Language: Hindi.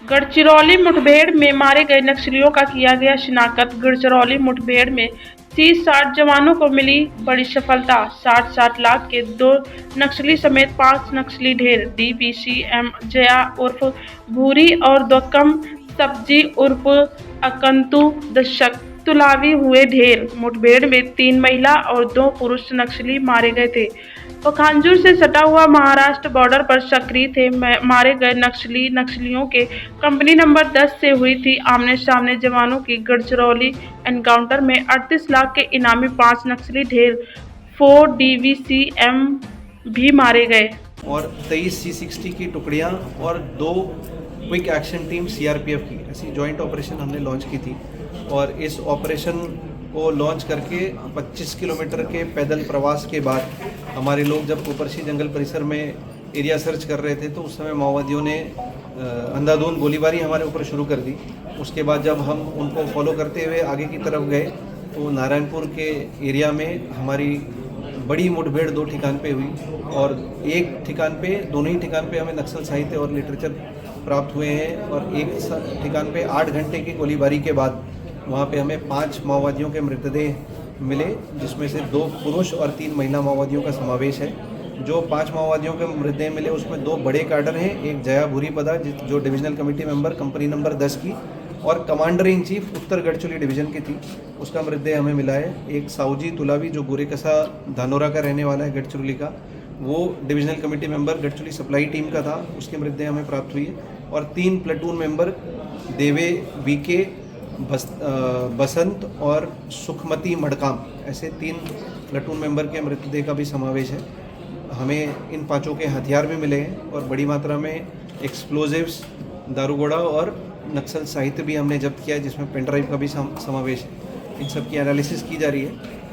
गढ़चिरौली मुठभेड़ में मारे गए नक्सलियों का किया गया शिनाख्त। गढ़चिरौली मुठभेड़ में 30-60 जवानों को मिली बड़ी सफलता। 60-60 लाख के 2 नक्सली समेत 5 नक्सली ढेर। डीपीसीएम जया उर्फ भूरी और दोकम सब्जी उर्फ अकंतु दशक तुलावी हुए ढेर। मुठभेड़ में 3 महिला और 2 पुरुष नक्सली मारे गए थे। पखांजूर से सटा हुआ महाराष्ट्र बॉर्डर पर सक्रिय थे। मारे गए नक्सलियों के कंपनी नंबर 10 से हुई थी आमने सामने जवानों की। गढ़चिरौली एनकाउंटर में 38 लाख के इनामी 5 नक्सली ढेर 4 डीवीसीएम भी मारे गए और 23 C60 की टुकड़ियां और 2 क्विक एक्शन टीम सीआरपीएफ की ऐसी जॉइंट ऑपरेशन हमने लॉन्च की थी। और इस ऑपरेशन को लॉन्च करके 25 किलोमीटर के पैदल प्रवास के बाद हमारे लोग जब कोपरसी जंगल परिसर में एरिया सर्च कर रहे थे तो उस समय माओवादियों ने अंधाधुंध गोलीबारी हमारे ऊपर शुरू कर दी। उसके बाद जब हम उनको फॉलो करते हुए आगे की तरफ गए तो नारायणपुर के एरिया में हमारी बड़ी मुठभेड़ 2 ठिकान पे हुई और एक ठिकान पे, दोनों ही ठिकान पे हमें नक्सल साहित्य और लिटरेचर प्राप्त हुए हैं। और एक ठिकान पे 8 घंटे की गोलीबारी के बाद वहाँ पे हमें 5 माओवादियों के मृतदेह मिले, जिसमें से 2 पुरुष और 3 महिला माओवादियों का समावेश है। जो 5 माओवादियों के मृतदेह मिले उसमें 2 बड़े कैडर हैं, एक जया भूरीपदा जो divisional committee member company number 10 की और commander in chief Uttar Gadchiroli division की थी, उसका मृतदेह हमें मिला है। एक साउजी तुलावी जो गोरेकसा धानोरा का रहने वाला है गढ़चिरौली का, वो divisional committee member Gadchiroli supply team का था, उसके मृतदेह हमें प्राप्त हुई है। और 3 प्लेटून मेंबर देवे वीके बसंत और सुखमती मड़काम, ऐसे 3 प्लेटून मेंबर के मृतदेह का भी समावेश है। हमें इन 5 के हथियार भी मिले हैं और बड़ी मात्रा में एक्सप्लोजिव्स, दारूगोड़ा और नक्सल साहित्य भी हमने जब्त किया है, जिसमें पेन ड्राइव का भी समावेश है। इन सब की एनालिसिस की जा रही है और